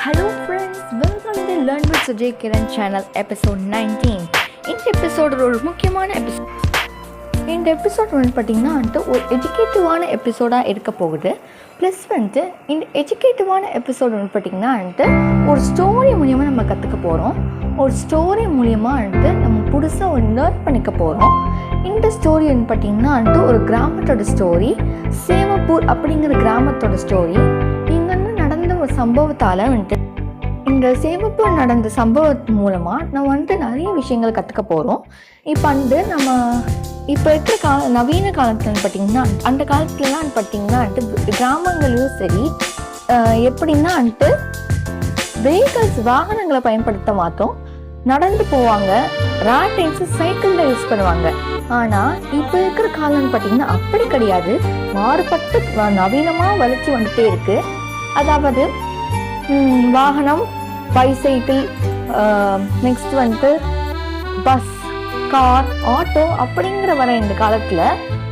Hello friends, welcome to Learn with Sujay Kiran channel episode 19. இந்த episode ஒரு முக்கியமான episode. இந்த எபிசோட் பார்த்தீங்கன்னா ஒரு எஜுகேட்டிவான எபிசோடாக இருக்க போகுது. ப்ளஸ் இந்த எஜுகேட்டிவான எபிசோடு பார்த்தீங்கன்னா ஒரு ஸ்டோரி மூலியமாக நம்ம கற்றுக்க போகிறோம். ஒரு ஸ்டோரி மூலியமாக நம்ம புதுசாக ஒரு லேர்ன் பண்ணிக்க போகிறோம். இந்த ஸ்டோரி பார்த்தீங்கன்னா ஒரு கிராமத்தோட ஸ்டோரி, சேமப்பூர் அப்படிங்கிற கிராமத்தோட ஸ்டோரி. இங்கேருந்து நடந்த ஒரு சம்பவத்தால் இந்த சேமப்பூர் நடந்த சம்பவத்து மூலமாக நம்ம நிறைய விஷயங்கள் கற்றுக்க போகிறோம். இப்போ நம்ம இப்போ இருக்கிற நவீன காலத்தில் பார்த்திங்கன்னா அந்த காலத்துலலாம் பார்த்திங்கன்னா கிராமங்களையும் சரி எப்படின்னா வெஹிக்கல்ஸ் வாகனங்களை பயன்படுத்த மாட்டோம், நடந்து போவாங்க. ராட்டைன்ஸு சைக்கிளில் யூஸ் பண்ணுவாங்க. ஆனால் இப்போ இருக்கிற காலம்னு பார்த்திங்கன்னா அப்படி கிடையாது. மாறுபட்டு நவீனமாக வளர்ச்சி வந்துட்டே இருக்குது. அதாவது வாகனம், bicycle, next bus, car, auto அப்படிங்கிற வர இந்த காலத்தில்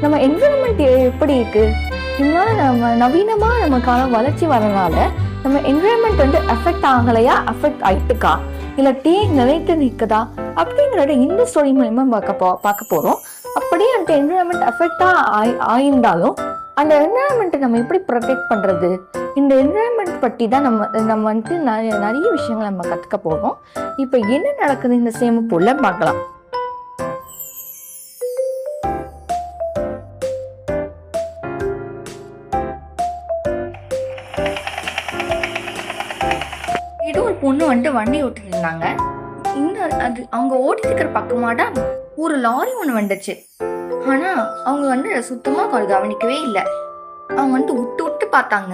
நம்ம என்விரான்மெண்ட் எப்படி இருக்குது? இதனால நம்ம நவீனமாக நம்ம காலம் வளர்ச்சி வரனால நம்ம என்விரான்மெண்ட் எஃபெக்ட் ஆகலையா, எஃபெக்ட் ஆயிட்டுக்கா, இல்லை நிலைத்து நிற்குதா அப்படிங்கிறத இந்த ஸ்டோரி மூலமா பார்க்க போகிறோம். அப்படியே அந்த என்விரான்மெண்ட் எஃபெக்டாக ஆயிருந்தாலும் அந்த என்விரான்மெண்ட்டை நம்ம எப்படி ப்ரொடெக்ட் பண்ணுறது, இந்த என்விரான்மெண்ட் பற்றி தான் நம்ம நிறைய விஷயங்கள் நம்ம கற்றுக்க போகிறோம். இப்போ என்ன நடக்குது இந்த சேமப்பூர்ல பார்க்கலாம். இது ஒரு பொண்ணு வண்டி ஓட்டிட்டு இருந்தாங்க. அது அவங்க ஓட்டிட்டு இருக்கிற பக்கமாடா ஒரு லாரி ஒன்று வந்துச்சு. ஆனால் அவங்க சுத்தமாக கவனிக்கவே இல்லை. அவங்க விட்டு பார்த்தாங்க.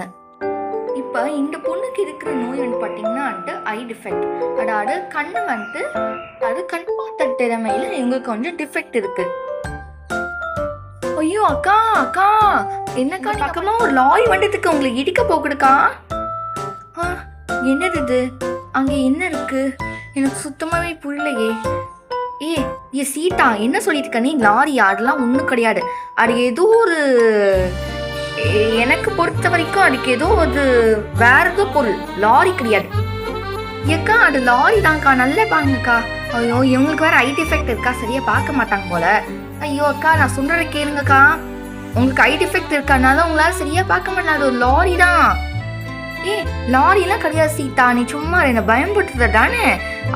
இப்போ இந்த பொண்ணுக்கு இருக்கிற நோய் பார்த்தீங்கன்னா ஐ டிஃபெக்ட். அதாவது கண்ணு அது கண் பார்த்த திறமையில எங்களுக்கு கொஞ்சம் டிஃபெக்ட் இருக்கு. ஐயோ அக்கா அக்கா, என்னக்கா பக்கமா ஒரு லாரி வண்டதுக்கு உங்களுக்கு இடிக்க போகுதுக்கா. என்னது இது? அங்க என்ன இருக்கு? எனக்கு சுத்தமாவே புரியலையே. ஏ சீதா, என்ன சொல்லிட்டு இருக்க நீ? லாரி அதெல்லாம் ஒன்றும் கிடையாது. அது ஏதோ ஒரு, எனக்கு பொறுத்த வரைக்கும் அதுக்கு ஏதோ ஒரு வேற ஏதோ பொருள், லாரி கிடையாது. ஏக்கா அது லாரி தான்க்கா, நல்லா பாருங்கக்கா. ஐயோ இவங்களுக்கு வேற ஐ டிஃபெக்ட் இருக்கா, சரியா பார்க்க மாட்டாங்க போல. ஐயோ அக்கா நான் சொல்றத கேளுங்கக்கா, உங்களுக்கு ஐ டிஃபெக்ட் இருக்கானால உங்களால சரியா பார்க்க மாட்டாங்க. அது ஒரு லாரி தான். லாரிலாம் கிடையாது சீதா, நீ சும்மா என்ன பயன்படுத்துத தானே.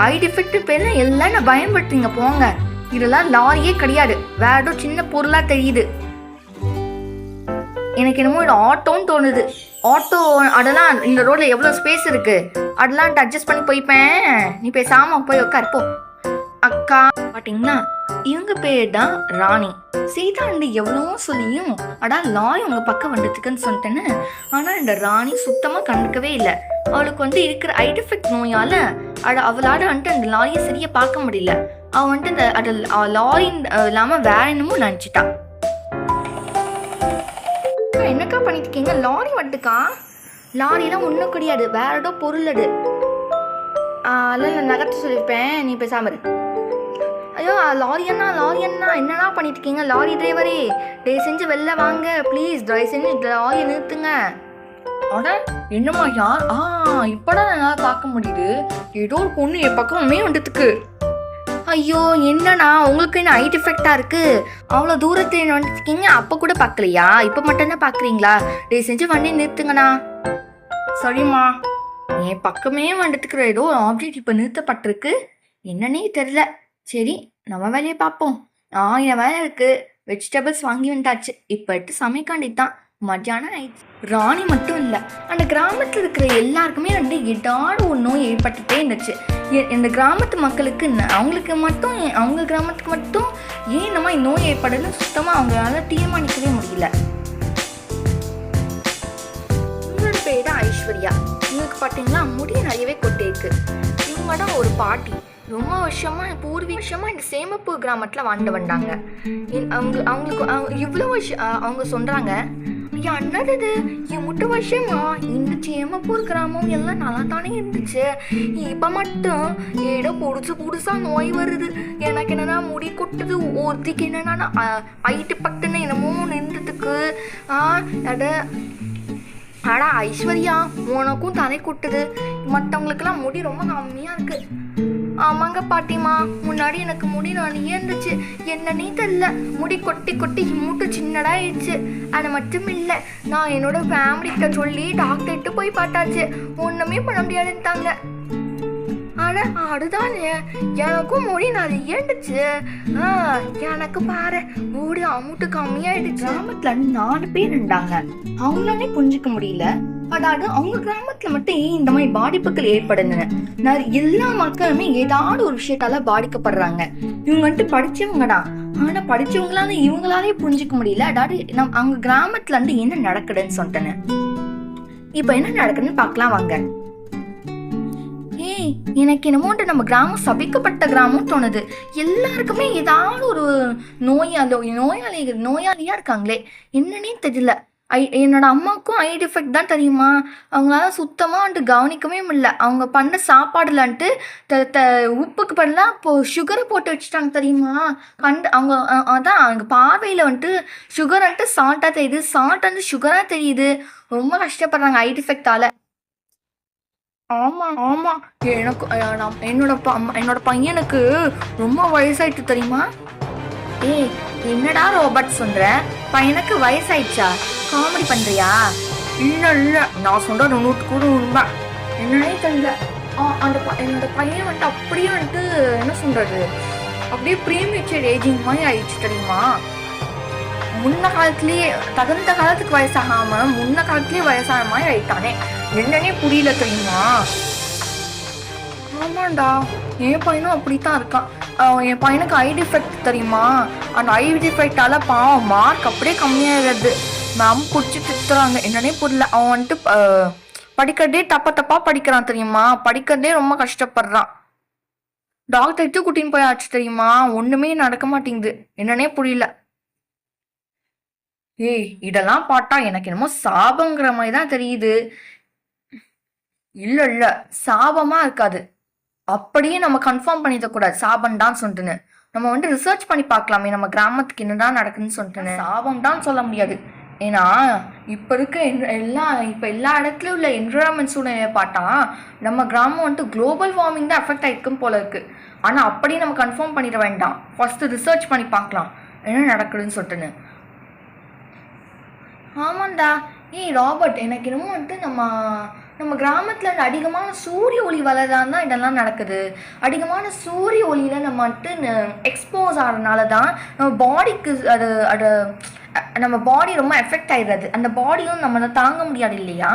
ஐ டிஃபெக்ட் பேர்ல எல்லாம் நான் பயன்படுத்துங்க போங்க. இதெல்லாம் லாரியே கிடையாது, வேற ஏதோ சின்ன பொருளா தெரியுது. எனக்கு என்னமோ இது ஆட்டோன்னு தோணுது. ஆட்டோ அதெல்லாம் இந்த ரோட்ல எவ்வளோ ஸ்பேஸ் இருக்கு, அதெல்லாம் அட்ஜஸ்ட் பண்ணி போய்ப்பேன். நீ பேசாம போய் உட்கார் போ. அக்கா பாத்தீங்கன்னா இவங்க பேர் தான் ராணி. சீதா எவ்வளவோ சொல்லியும் அடா லாரி உங்க பக்கம் வந்ததுக்குன்னு சொல்லிட்டேன்னு. ஆனா இந்த ராணி சுத்தமா கண்டுக்கவே இல்லை. அவளுக்கு இருக்கிற ஐ டிஃபெக்ட் நோயால அவளால அந்த லாரியை சரியா பார்க்க முடியல. அவ அந்த லாரி இல்லாம வேற என்னமோ நினைச்சிட்டா. என்னக்கா பண்ணிட்டு இருக்கீங்க? லாரி வந்துக்கா. லாரிலாம் ஒன்றும் கிடையாது, வேற ஏதோ பொருள் அது. நான் நகர்த்து சொல்லியிருப்பேன், நீ பேசாம இரு. ஐயோ லாரி அண்ணா என்னன்னா பண்ணிட்டு இருக்கீங்க? லாரி டிரைவரே தயவு செஞ்சு வெளில வாங்க ப்ளீஸ், தயவு செஞ்சு லாரியை நிறுத்துங்க. ஆனா என்னம்மா யார்? இப்பதான் என்னால் பார்க்க முடியுது. ஏதோ ஒரு பொண்ணு என் பக்கமே வந்ததுக்கு. ஐயோ என்னண்ணா உங்களுக்கு என்ன ஐ டிஃபெக்டா இருக்கு? அவ்வளோ தூரத்தில் வந்துருக்கீங்க, அப்போ கூட பார்க்கலையா? இப்போ மட்டும்தான் பார்க்குறீங்களா? தயவு செஞ்சு வண்டி நிறுத்துங்கண்ணா. சரிம்மா, என் பக்கமே வந்துட்டுக்கிற ஏதோ ஆப்ஜெக்ட் இப்போ நிறுத்தப்பட்டிருக்கு, என்னன்னே தெரியல. சரி நம்ம வேலையை பார்ப்போம். என் வேலை இருக்கு, வெஜிடபிள்ஸ் வாங்கி வந்தாச்சு, இப்போ எடுத்து சமைக்காண்டித்தான். மத்தியானம் ஆயிடுச்சு. ராணி மட்டும் இல்லை, அந்த கிராமத்தில் இருக்கிற எல்லாருக்குமே ஏதாவது ஒரு நோய் ஏற்பட்டுட்டே இருந்துச்சு. இந்த கிராமத்து மக்களுக்கு அவங்க கிராமத்துக்கு மட்டும் ஏன் இந்த மாதிரி நோய் ஏற்படுதுன்னு சுத்தமாக அவங்களால தீர்மானிக்கவே முடியல. இவங்களோட பேர் தான் ஐஸ்வர்யா. இவங்களுக்கு பார்த்தீங்கன்னா முடிய நிறையவே கொட்டே இருக்கு. இவங்க தான் ஒரு பாட்டி. ரொம்ப பூர்வீகமா இந்த சேமப்பூர் கிராமத்தில் வாழ்ந்து வந்தாங்க. அவங்களுக்கு இவ்வளோ வருஷம் அவங்க சொல்றாங்க, என்னது என் முட்டு வருஷமா இந்த சேமப்பூர் கிராமம் எல்லாம் நல்லா தானே இருந்துச்சு, இப்ப மட்டும் ஏதோ புதுசா நோய் வருது. எனக்கு என்னன்னா முடி கொட்டுது, ஒருத்திக்கு என்னன்னா ஐட்டு பட்டுன்னு என்னமோ நின்றதுக்கு. அட ஆடா ஐஸ்வர்யா, உனக்கும் தலை கொட்டுது, மற்றவங்களுக்கெல்லாம் முடி ரொம்ப கம்மியாக இருக்கு. ஆமாங்க பாட்டிமா, முன்னாடி எனக்கு முடி நிறைய இருந்துச்சு, என்னன்னே தெரியல, முடி கொட்டி கொட்டி மூட்டு சின்னடா ஆயிடுச்சு. அது மட்டும் இல்லை, நான் என்னோட ஃபேமிலிக்கிட்ட சொல்லி டாக்டர்கிட்ட போய் பார்த்தாச்சு, ஒன்றுமே பண்ண முடியாதுன்ட்டாங்க. அட அதுதானே, எனக்கும் முடி நிறைய இருந்துச்சு. எனக்கு பாரு, முடி அமுட்டு கம்மியாயிடுச்சு. கிராமத்துல 4 பேர் இருந்தாங்க, அவங்களாலே புரிஞ்சுக்க முடியல. அதாவது அவங்க கிராமத்துல மட்டும் இந்த மாதிரி பாதிப்புகள் ஏற்படுதுன்னு எல்லா மக்களுமே ஏதாவது ஒரு விஷயத்தால பாதிக்கப்படுறாங்க. இவங்க வந்துட்டு படிச்சவங்க தான், ஆனா படிச்சவங்களால இவங்களாலே புரிஞ்சுக்க முடியல. அதாவது அவங்க கிராமத்துல இருந்து என்ன நடக்குதுன்னு சொல்லிட்டேன்னு. இப்ப என்ன நடக்குதுன்னு பாக்கலாம் வாங்க. எனக்கு என்னமோட்டு நம்ம கிராமம் சபிக்கப்பட்ட கிராமம் தோணுது. எல்லாருக்குமே ஏதாவது ஒரு நோயாளியா இருக்காங்களே, என்னன்னே தெரியல. என்னோட அம்மாவுக்கும் ஐ டிஃபெக்ட் தான் தெரியுமா. அவங்களால சுத்தமாக வந்துட்டு கவனிக்கவே முடியல. அவங்க பண்ண சாப்பாடுலான்ட்டு உப்புக்கு பதிலாக இப்போ சுகரை போட்டு வச்சுட்டாங்க தெரியுமா. அவங்க அதான் அவங்க பார்வையில் வந்துட்டு சுகர் வந்துட்டு சால்ட்டாக தெரியுது, சால்ட் வந்து சுகராக தெரியுது. ரொம்ப கஷ்டப்படுறாங்க ஐ டிஃபெக்டால. ஆமா ஆமா, எனக்கு என்னோட பையனுக்கு ரொம்ப வயசாயிட்டு தெரியுமா. என்னடா ரோபர்ட் சொல்ற, பையனுக்கு வயசாயிடுச்சா? காமெடி பண்றியா? இல்ல, நான் சொல்றது 100 கூட உண்மை. என்னன்னே தெரியல, என்னோட பையன் வந்துட்டு அப்படியே வந்துட்டு என்ன சொல்றது, அப்படியே ப்ரீமேச்சர் ஏஜிங் மாதிரி ஆயிடுச்சு தெரியுமா. முன்ன காலத்திலேயே தகுந்த காலத்துக்கு வயசாகாம முன்ன காலத்திலேயே வயசான மாதிரி ஆயிட்டானே, என்னன்னே புரியல தெரியுமா. ஆமாண்டா, என் பையனும் அப்படித்தான் இருக்கான். என் பையனுக்கு ஐ டிஃபெக்ட் தெரியுமா. அந்த ஐ டிஃபெக்டால பாவம் மார்க் அப்படியே கம்மியாகிறது. மேம் குடிச்சு திட்டுறாங்க, என்னன்னே புரியல. அவன் வந்துட்டு படிக்கிறதே தப்பா படிக்கிறான் தெரியுமா. படிக்கிறதே ரொம்ப கஷ்டப்படுறான். டாக்டர் கூட்டின்னு போய் ஆச்சு தெரியுமா, ஒண்ணுமே நடக்க மாட்டேங்குது, என்னன்னே புரியல. இதெல்லாம் பார்த்தா எனக்கு என்னமோ சாபங்கிற மாதிரி தான் தெரியுது. இல்ல சாபமா இருக்காது, அப்படியே நம்ம கன்ஃபார்ம் பண்ணிட கூடாது சாபம் தான் சொல்லிட்டுன்னு. நம்ம வந்து ரிசர்ச் பண்ணி பார்க்கலாமே நம்ம கிராமத்துக்கு என்னதான் நடக்குதுன்னு சொல்லிட்டுன்னு. சாபம் தான் சொல்ல முடியாது, ஏன்னா இப்போ இருக்க எல்லா இடத்துலயும் உள்ள என்விரான்மெண்ட் சூழ்நிலையை பார்த்தா நம்ம கிராமம் வந்துட்டு குளோபல் வார்மிங் தான் அஃபெக்ட் ஆகிருக்கும் போல இருக்கு. ஆனால் அப்படியே நம்ம கன்ஃபார்ம் பண்ணிட வேண்டாம், ஃபர்ஸ்ட் ரிசர்ச் பண்ணி பார்க்கலாம் என்ன நடக்குதுன்னு சொல்லிட்டுன்னு. ஆமாண்டா. ராபர்ட், எனக்கு என்னமோ வந்துட்டு நம்ம கிராமத்தில் அதிகமான சூரிய ஒளி வளர்தான் தான் இதெல்லாம் நடக்குது. அதிகமான சூரிய ஒளியில் நம்ம வந்துட்டு எக்ஸ்போஸ் ஆகிறதுனால தான் நம்ம பாடிக்கு நம்ம பாடி ரொம்ப எஃபெக்ட் ஆகிடுறது. அந்த பாடியும் நம்மளை தாங்க முடியாது இல்லையா,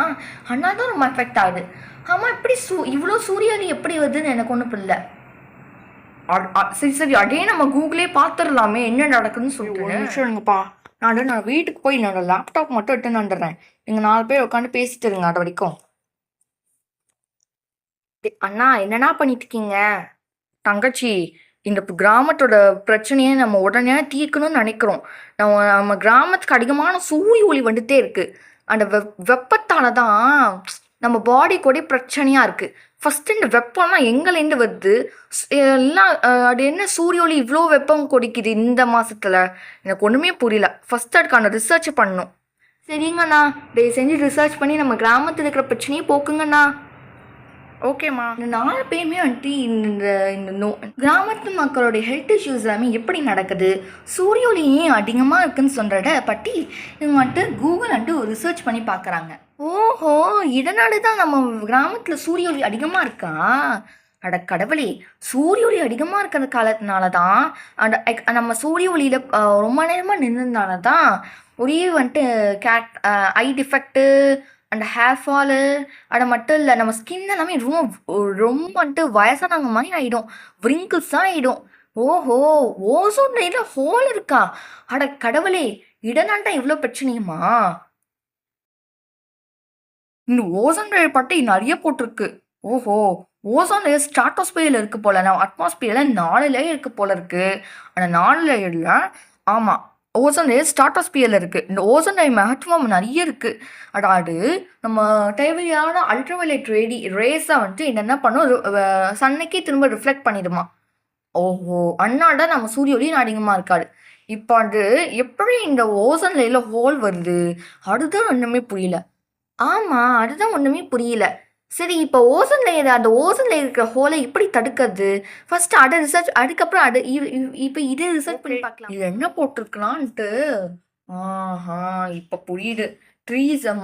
ஆனால் தான் ரொம்ப எஃபெக்ட் ஆகுது. ஆமாம், எப்படி இவ்வளோ சூரிய ஒளி எப்படி வருதுன்னு எனக்கு ஒன்றும் புரியல. சரி அதே நம்ம கூகுளே பார்த்துடலாமே என்ன நடக்குதுன்னு சொல்லிட்டுங்கப்பா. நான் வீட்டுக்கு போய் என்னோட லேப்டாப் மட்டும் எடுத்துன்னு வந்துடுறேன். நீங்கள் 4 பேர் உட்காந்து பேசிட்டு இருங்க அது வரைக்கும். அண்ணா, என்னண்ணா பண்ணிட்டு இருக்கீங்க? தங்கச்சி, இந்த கிராமத்தோட பிரச்சனையை நம்ம உடனே தீர்க்கணும்னு நினைக்கிறோம். நம்ம கிராமத்துக்கு அதிகமான சூரிய ஒளி வந்துட்டே இருக்கு. அந்த வெப்பத்தால தான் நம்ம பாடி கூட பிரச்சனையா இருக்கு. ஃபர்ஸ்ட் இந்த வெப்பம்லாம் எங்கேருந்து வருது? எல்லாம் அது என்ன சூரிய ஒளி இவ்வளோ வெப்பம் கொடிக்குது இந்த மாசத்துல? எனக்கு ஒன்றுமே புரியல. ஃபர்ஸ்ட் அதுக்கான ரிசர்ச் பண்ணணும். சரிங்கண்ணா, தயவு செஞ்சு ரிசர்ச் பண்ணி நம்ம கிராமத்தில் இருக்கிற பிரச்சனையை போக்குங்கண்ணா. ஓகேம்மா. இந்த 4 பேருமே வந்துட்டு இந்த கிராமத்து மக்களுடைய ஹெல்த் இஷ்யூஸ் எல்லாமே எப்படி நடக்குது, சூரிய ஒளி ஏன் அதிகமாக இருக்குன்னு சொல்கிறத பற்றி இவங்க வந்துட்டு கூகுள் வந்துட்டு ரிசர்ச் பண்ணி பார்க்குறாங்க. ஓஹோ, இதனால தான் நம்ம கிராமத்தில் சூரிய ஒளி அதிகமாக இருக்கா? அட கடவுளே, சூரிய ஒளி அதிகமாக இருக்கிற காலத்தினால தான் நம்ம சூரிய ஒளியில் ரொம்ப நேரமாக நின்றுனால தான் ஒரே வந்துட்டு ஐ டிஃபெக்ட்டு அந்த ஹேர் ஃபாலு, அதை மட்டும் இல்லை நம்ம ஸ்கின் எல்லாமே ரொம்ப வந்துட்டு வயசானவங்க மாதிரி ஆகிடும், விரிங்கிள்ஸாக ஆகிடும். ஓஹோ, ஓசோன் லேயரில் ஹோல் இருக்கா? அட கடவுளே, இதனால தான் இவ்வளோ பிரச்சனையுமா? இந்த ஓசோன் லேயர் பற்றி நிறைய போட்டிருக்கு. ஓஹோ, ஓசோன் லேயர் ஸ்ட்ராட்டோஸ்பியரில் இருக்கு போல, நான் அட்மாஸ்பியரில் 4 லேயர் இருக்கு போல இருக்கு. அந்த 4 லேயரில் ஆமாம், ஓசோன் லேயர் ஸ்ட்ராட்டோஸ்பியரில் இருக்குது. இந்த ஓசோன் லேயர் மகத்துவம் நிறைய இருக்குது. அதாவது நம்ம தேவையான அல்ட்ராவயலட் ரேஸை வந்துட்டு என்னென்ன பண்ணும், சன்னைக்கே திரும்ப ரிஃப்ளெக்ட் பண்ணிடுமா. ஓஹோ, அதனால தான் நம்ம சூரிய ஒளி அதிகமாக இருக்காது. இப்போ அது எப்படி இந்த ஓசோன் லேயரில் ஹோல் வருது, அதுதான் ஒன்றுமே புரியல. ஆமா. அதுதான் ஒண்ணுமே புரியல. சரி இப்ப ஓசோன் லேயர் அந்த ஓசோன் லேயர் இருக்கிற ஹோல எப்படி தடுக்கறது? ஃபர்ஸ்ட் அத ரிசர்ச் அதுக்கப்புறம் அத இப்ப இத ரிசர்ச் பண்ணி பார்க்கலாம். இது என்ன போட்டிருக்கலான்ட்டு. ஆஹா! இப்ப புரியுது.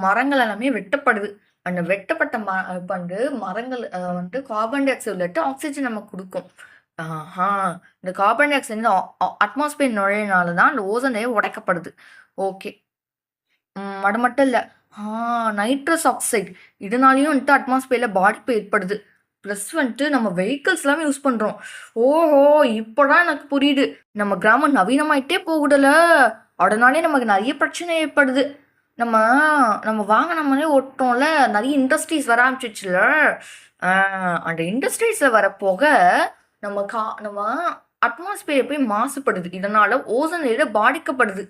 மரங்கள் எல்லாமே வெட்டப்படுது. அந்த வெட்டப்பட்ட இப்ப வந்து மரங்கள் வந்து கார்பன் டை ஆக்சைடு விட்டு ஆக்ஸிஜன் நமக்கு குடுக்கும். ஆஹா! இந்த கார்பன் டை ஆக்சைடு அட்மாஸ்பியர் நுழையினால தான் அந்த ஓசோன் லேயர் உடைக்கப்படுது. ஓகே. அது மட்டும் இல்ல. ஆ நைட்ரஸ் ஆக்சைடு இதனாலேயும் வந்துட்டு அட்மாஸ்பியர்ல பாதிப்பு ஏற்படுது. ப்ளஸ் வந்துட்டு நம்ம வெஹிக்கிள்ஸ் யூஸ் பண்றோம். ஓஹோ! இப்பதான் எனக்கு புரியுது. நம்ம கிராமம் நவீனமாயிட்டே போகுதுல்ல. அதனாலே நமக்கு நெறைய பிரச்சனை ஏற்படுது. நம்ம நம்ம வாகனங்களே ஓட்டுறோம்ல, நெறைய இண்டஸ்ட்ரீஸ் வர ஆரம்பிச்சுச்சுல்ல. ஆ அந்த இண்டஸ்ட்ரீஸ்ல வர புகை நம்ம அட்மாஸ்பியர் போய் மாசுபடுது. இதனால ஓசோன் லேயர் பாதிக்கப்படுது.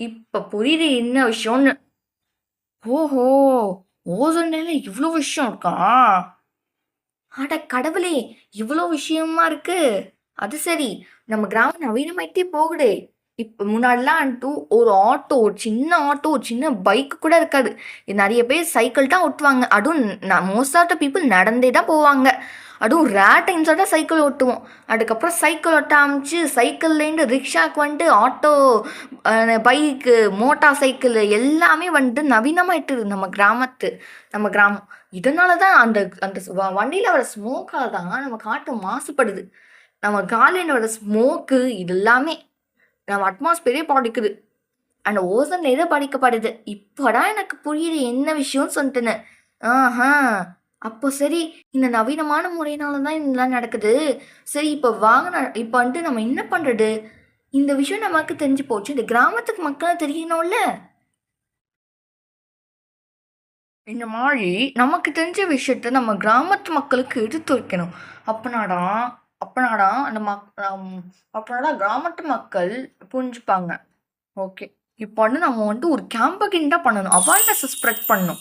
இப்ப புரியுது என்ன விஷயம்னு. ஓஹோ! ஓசோன் லேயர்ல இவ்ளோ விஷயம் இருக்கா? அட கடவுளே! இவ்ளோ விஷயமா இருக்கு. அது சரி. நம்ம கிராமம் நவீனமாயிட்டே போகுதே! இப்ப முன்னாடிலாம் ஒரு ஆட்டோ, ஒரு சின்ன ஆட்டோ, ஒரு சின்ன பைக் கூட இருக்காது. நெறைய பேர் சைக்கிள் தான் ஓட்டுவாங்க. அதுவும் மோஸ்ட் ஆஃப் த பீப்பிள் நடந்தே தான் போவாங்க. அதுவும் ரேர் டைம்ஸா தான் சைக்கிள் ஓட்டுவோம். அதுக்கப்புறம் சைக்கிள் ஓட்ட ஆரம்பிச்சு, சைக்கிள்லேருந்து ரிக்ஷாக்கு வந்துட்டு ஆட்டோ, பைக்கு, மோட்டார் சைக்கிள் எல்லாமே வந்துட்டு நவீனமாயிட்டுது நம்ம கிராமம். இதனால தான் அந்த அந்த வண்டியில வர ஸ்மோக்கால தான் நம்ம காற்று மாசுபடுது. நம்ம காலையில வர ஸ்மோக்கு இது எல்லாமே நம்ம அட்மாஸ்பியரே பாதிக்குது. அந்த ஓசோன் லேயர் பாதிக்கப்படுது. இப்பதான் எனக்கு புரியுது என்ன விஷயம்னு சொல்லிட்டுன்னு. ஆஹா! அப்போ சரி, இந்த நவீனமான முறையினால தான் இதெல்லாம் நடக்குது. சரி இப்ப வந்துட்டு நம்ம என்ன பண்றது? இந்த விஷயம் நமக்கு தெரிஞ்சு போச்சு. இந்த கிராமத்துக்கு மக்களும் தெரியணும்ல. இந்த மாரி நமக்கு தெரிஞ்ச விஷயத்த நம்ம கிராமத்து மக்களுக்கு எடுத்து வைக்கணும். அப்பனாதான் அப்பனாதான் அந்த அப்பனாதான் கிராமத்து மக்கள் புரிஞ்சுப்பாங்க. ஓகே. இப்போ வந்து நம்ம வந்து ஒரு கேம்பெயின் தான் பண்ணணும். அவேர்னஸ ஸ்ப்ரெட் பண்ணணும்.